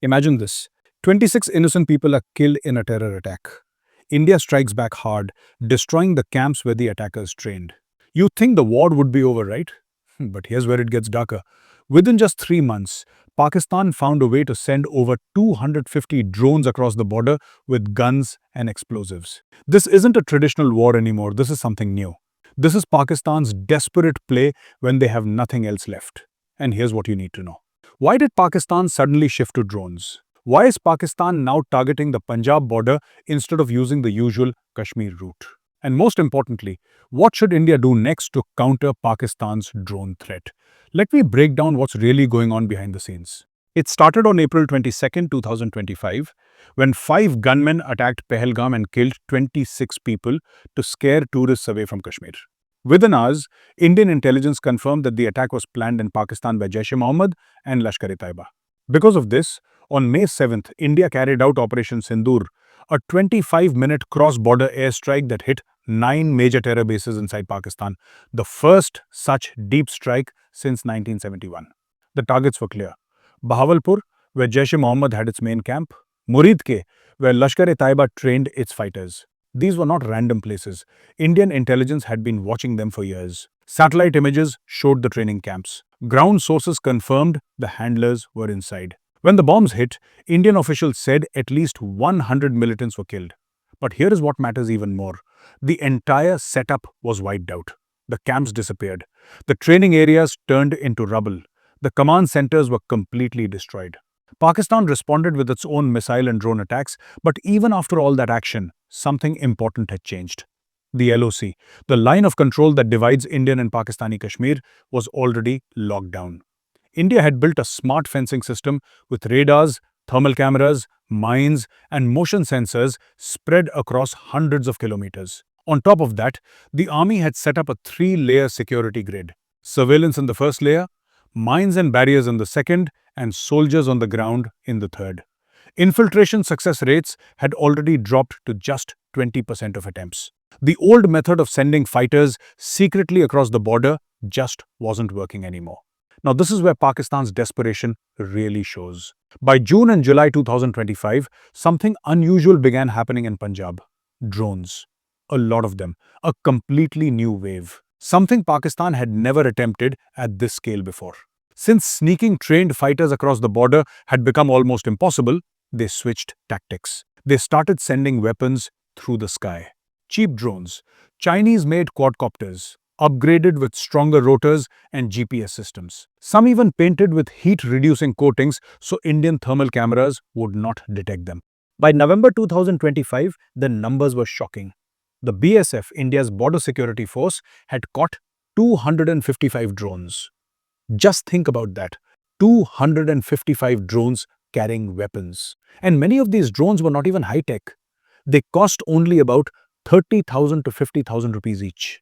Imagine this. 26 innocent people are killed in a terror attack. India strikes back hard, destroying the camps where the attackers trained. You think the war would be over, right? But here's where it gets darker. Within just 3 months, Pakistan found a way to send over 250 drones across the border with guns and explosives. This isn't a traditional war anymore, this is something new. This is Pakistan's desperate play when they have nothing else left. And here's what you need to know. Why did Pakistan suddenly shift to drones? Why is Pakistan now targeting the Punjab border instead of using the usual Kashmir route? And most importantly, what should India do next to counter Pakistan's drone threat? Let me break down what's really going on behind the scenes. It started on April 22nd, 2025, when 5 gunmen attacked Pahalgam and killed 26 people to scare tourists away from Kashmir. Within hours, Indian intelligence confirmed that the attack was planned in Pakistan by Jaish-e-Mohammed and Lashkar-e-Taiba. Because of this, on May 7th, India carried out Operation Sindoor, a 25-minute cross-border airstrike that hit 9 major terror bases inside Pakistan, the first such deep strike since 1971. The targets were clear. Bahawalpur, where Jaish-e-Mohammed had its main camp, Muridke, where Lashkar-e-Taiba trained its fighters. These were not random places. Indian intelligence had been watching them for years. Satellite images showed the training camps. Ground sources confirmed the handlers were inside. When the bombs hit, Indian officials said at least 100 militants were killed. But here is what matters even more. The entire setup was wiped out. The camps disappeared. The training areas turned into rubble. The command centers were completely destroyed. Pakistan responded with its own missile and drone attacks, but even after all that action, something important had changed. The LOC, the line of control that divides Indian and Pakistani Kashmir, was already locked down. India had built a smart fencing system with radars, thermal cameras, mines, and motion sensors spread across hundreds of kilometers. On top of that, the army had set up a 3-layer security grid. Surveillance in the first layer, mines and barriers in the second, and soldiers on the ground in the third. Infiltration success rates had already dropped to just 20% of attempts. The old method of sending fighters secretly across the border just wasn't working anymore. Now, this is where Pakistan's desperation really shows. By June and July 2025, something unusual began happening in Punjab. Drones. A lot of them. A completely new wave. Something Pakistan had never attempted at this scale before. Since sneaking trained fighters across the border had become almost impossible, they switched tactics. They started sending weapons through the sky. Cheap drones, Chinese-made quadcopters, upgraded with stronger rotors and GPS systems. Some even painted with heat-reducing coatings so Indian thermal cameras would not detect them. By November 2025, the numbers were shocking. The BSF, India's border security force, had caught 255 drones. Just think about that. 255 drones carrying weapons. And many of these drones were not even high-tech. They cost only about 30,000 to 50,000 rupees each.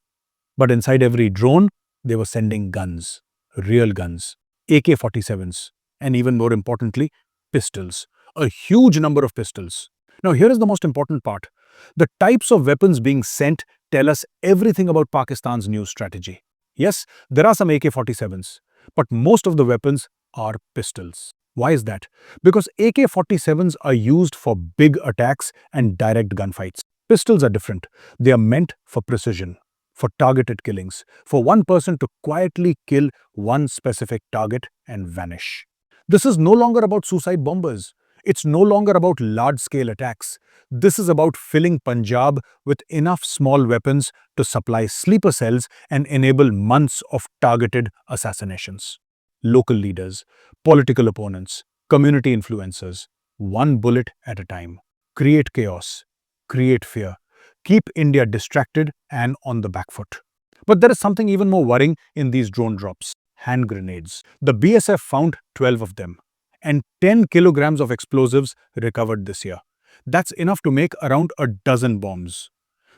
But inside every drone, they were sending guns. Real guns. AK-47s. And even more importantly, pistols. A huge number of pistols. Now here is the most important part. The types of weapons being sent tell us everything about Pakistan's new strategy. Yes, there are some AK-47s, but most of the weapons are pistols. Why is that? Because AK-47s are used for big attacks and direct gunfights. Pistols are different. They are meant for precision, for targeted killings, for one person to quietly kill one specific target and vanish. This is no longer about suicide bombers. It's no longer about large-scale attacks. This is about filling Punjab with enough small weapons to supply sleeper cells and enable months of targeted assassinations. Local leaders, political opponents, community influencers, one bullet at a time. Create chaos, create fear, keep India distracted and on the back foot. But there is something even more worrying in these drone drops. Hand grenades. The BSF found 12 of them and 10 kilograms of explosives recovered this year. That's enough to make around a dozen bombs.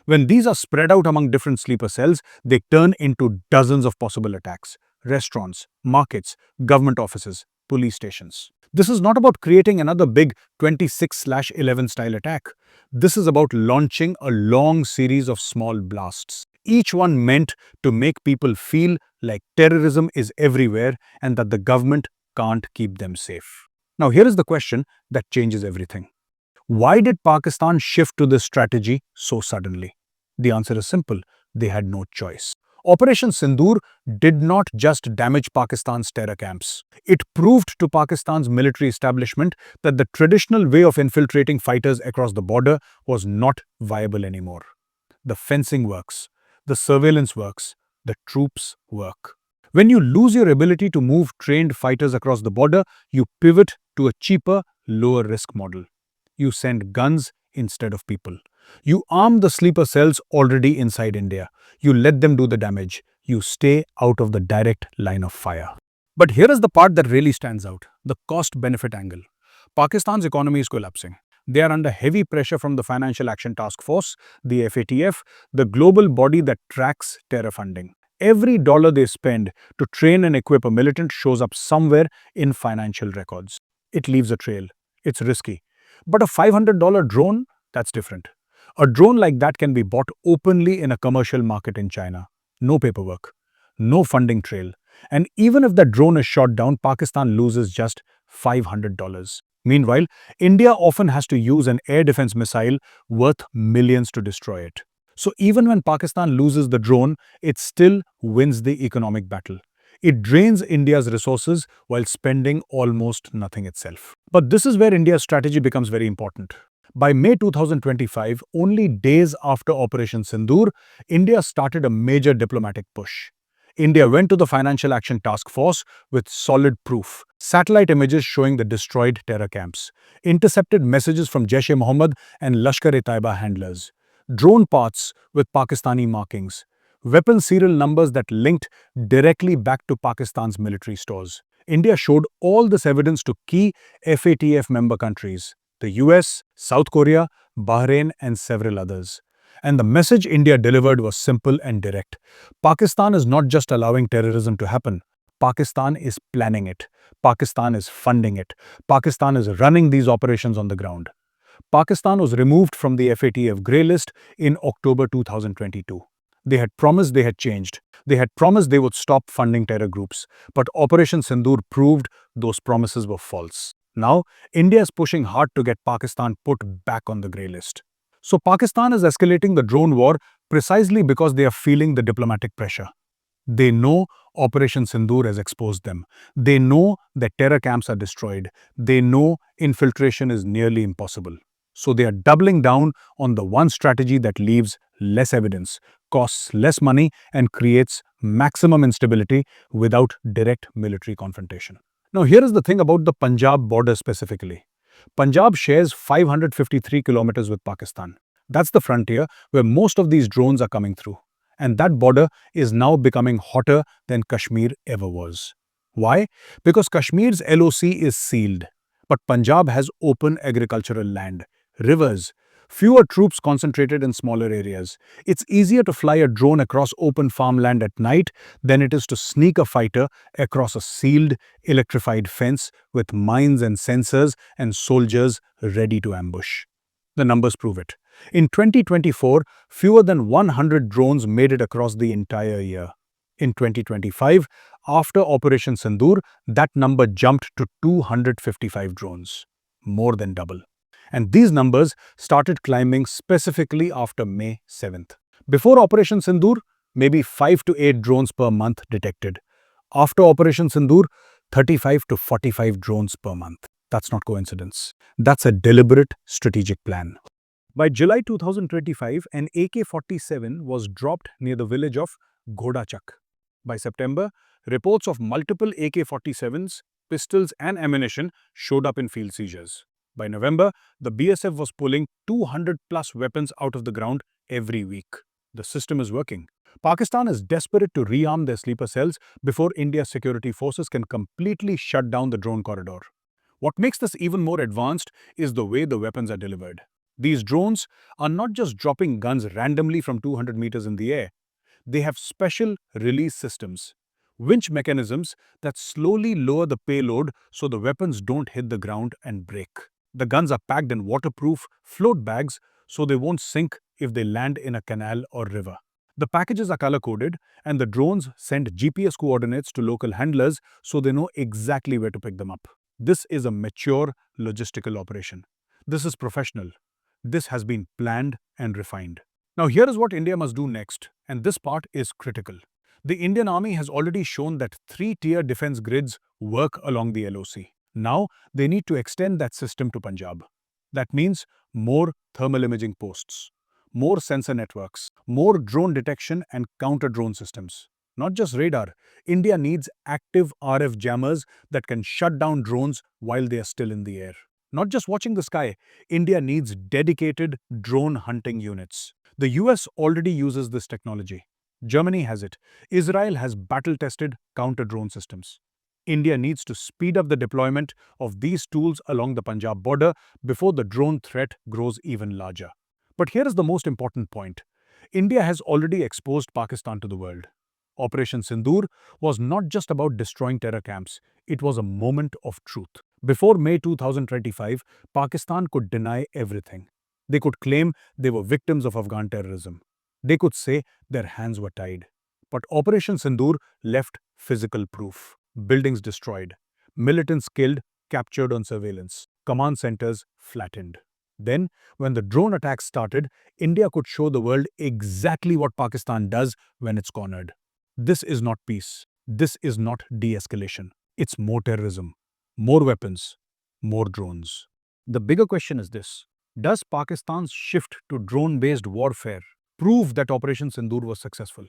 When these are spread out among different sleeper cells, they turn into dozens of possible attacks. Restaurants, markets, government offices, police stations. This is not about creating another big 26/11 style attack. This is about launching a long series of small blasts, each one meant to make people feel like terrorism is everywhere and that the government can't keep them safe. Now, here is the question that changes everything. Why did Pakistan shift to this strategy so suddenly? The answer is simple: they had no choice. Operation Sindoor did not just damage Pakistan's terror camps. It proved to Pakistan's military establishment that the traditional way of infiltrating fighters across the border was not viable anymore. The fencing works, the surveillance works, the troops work. When you lose your ability to move trained fighters across the border, you pivot to a cheaper, lower risk model. You send guns instead of people. You arm the sleeper cells already inside India. You let them do the damage. You stay out of the direct line of fire. But here is the part that really stands out: the cost benefit angle. Pakistan's economy is collapsing. They are under heavy pressure from the Financial Action Task Force, the FATF, the global body that tracks terror funding. Every dollar they spend to train and equip a militant shows up somewhere in financial records. It leaves a trail. It's risky. But a $500 drone, that's different. A drone like that can be bought openly in a commercial market in China. No paperwork, no funding trail. And even if that drone is shot down, Pakistan loses just $500. Meanwhile, India often has to use an air defense missile worth millions to destroy it. So even when Pakistan loses the drone, it still wins the economic battle. It drains India's resources while spending almost nothing itself. But this is where India's strategy becomes very important. By May 2025, only days after Operation Sindoor, India started a major diplomatic push. India went to the Financial Action Task Force with solid proof: satellite images showing the destroyed terror camps, intercepted messages from Jaish-e-Mohammed and Lashkar-e-Taiba handlers, drone parts with Pakistani markings, weapon serial numbers that linked directly back to Pakistan's military stores. India showed all this evidence to key FATF member countries: the US, South Korea, Bahrain, and several others. And the message India delivered was simple and direct: Pakistan is not just allowing terrorism to happen, Pakistan is planning it. Pakistan is funding it. Pakistan is running these operations on the ground. Pakistan was removed from the FATF grey list in October 2022. They had promised they had changed. They had promised they would stop funding terror groups. But Operation Sindoor proved those promises were false. Now, India is pushing hard to get Pakistan put back on the grey list. So Pakistan is escalating the drone war precisely because they are feeling the diplomatic pressure. They know Operation Sindoor has exposed them. They know that terror camps are destroyed. They know infiltration is nearly impossible. So they are doubling down on the one strategy that leaves less evidence, costs less money, and creates maximum instability without direct military confrontation. Now, here is the thing about the Punjab border specifically. Punjab shares 553 kilometers with Pakistan. That's the frontier where most of these drones are coming through. And that border is now becoming hotter than Kashmir ever was. Why? Because Kashmir's LOC is sealed, but Punjab has open agricultural land, rivers, fewer troops concentrated in smaller areas. It's easier to fly a drone across open farmland at night than it is to sneak a fighter across a sealed, electrified fence with mines and sensors and soldiers ready to ambush. The numbers prove it. In 2024, fewer than 100 drones made it across the entire year. In 2025, after Operation Sindoor, that number jumped to 255 drones, more than double. And these numbers started climbing specifically after May 7th. Before Operation Sindoor, maybe 5 to 8 drones per month detected. After Operation Sindoor, 35 to 45 drones per month. That's not coincidence. That's a deliberate strategic plan. By July 2025, an AK-47 was dropped near the village of Ghodachak. By September, reports of multiple AK-47s, pistols and ammunition showed up in field seizures. By November, the BSF was pulling 200 plus weapons out of the ground every week. The system is working. Pakistan is desperate to rearm their sleeper cells before India's security forces can completely shut down the drone corridor. What makes this even more advanced is the way the weapons are delivered. These drones are not just dropping guns randomly from 200 meters in the air. They have special release systems, winch mechanisms that slowly lower the payload so the weapons don't hit the ground and break. The guns are packed in waterproof float bags so they won't sink if they land in a canal or river. The packages are color-coded and the drones send GPS coordinates to local handlers so they know exactly where to pick them up. This is a mature logistical operation. This is professional. This has been planned and refined. Now, here is what India must do next, and this part is critical. The Indian Army has already shown that three-tier defense grids work along the LOC. Now, they need to extend that system to Punjab. That means more thermal imaging posts, more sensor networks, more drone detection and counter-drone systems. Not just radar, India needs active RF jammers that can shut down drones while they are still in the air. Not just watching the sky, India needs dedicated drone hunting units. The US already uses this technology. Germany has it. Israel has battle-tested counter-drone systems. India needs to speed up the deployment of these tools along the Punjab border before the drone threat grows even larger. But here is the most important point. India has already exposed Pakistan to the world. Operation Sindoor was not just about destroying terror camps, it was a moment of truth. Before May 2025, Pakistan could deny everything. They could claim they were victims of Afghan terrorism. They could say their hands were tied. But Operation Sindoor left physical proof. Buildings destroyed, militants killed, captured on surveillance, command centers flattened. Then, when the drone attacks started, India could show the world exactly what Pakistan does when it's cornered. This is not peace. This is not de-escalation. It's more terrorism, more weapons, more drones. The bigger question is this. Does Pakistan's shift to drone-based warfare prove that Operation Sindoor was successful?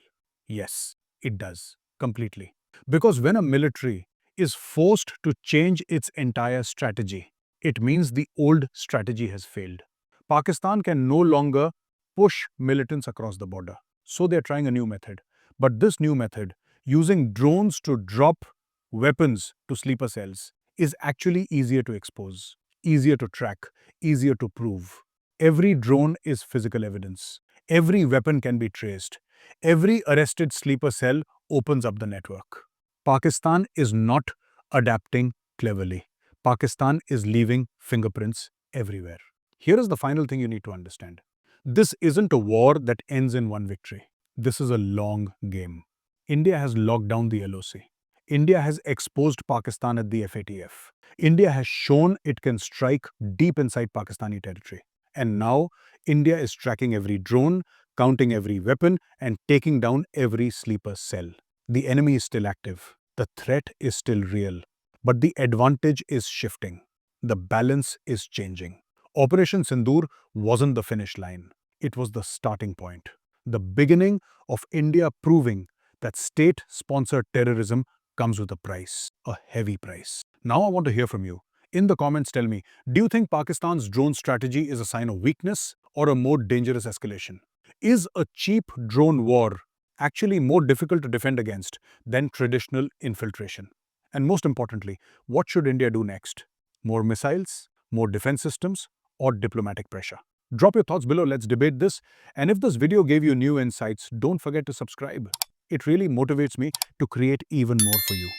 Yes, it does, completely. Because when a military is forced to change its entire strategy, it means the old strategy has failed. Pakistan can no longer push militants across the border. So they're trying a new method. But this new method, using drones to drop weapons to sleeper cells, is actually easier to expose, easier to track, easier to prove. Every drone is physical evidence. Every weapon can be traced. Every arrested sleeper cell opens up the network. Pakistan is not adapting cleverly. Pakistan is leaving fingerprints everywhere. Here is the final thing you need to understand. This isn't a war that ends in one victory. This is a long game. India has locked down the LOC. India has exposed Pakistan at the FATF. India has shown it can strike deep inside Pakistani territory. And now, India is tracking every drone, counting every weapon, and taking down every sleeper cell. The enemy is still active. The threat is still real. But the advantage is shifting. The balance is changing. Operation Sindoor wasn't the finish line. It was the starting point. The beginning of India proving that state-sponsored terrorism comes with a price, a heavy price. Now I want to hear from you. In the comments, tell me, do you think Pakistan's drone strategy is a sign of weakness or a more dangerous escalation? Is a cheap drone war actually more difficult to defend against than traditional infiltration? And most importantly, what should India do next? More missiles, more defense systems, or diplomatic pressure? Drop your thoughts below, let's debate this. And if this video gave you new insights, don't forget to subscribe. It really motivates me to create even more for you.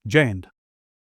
Jai Hind.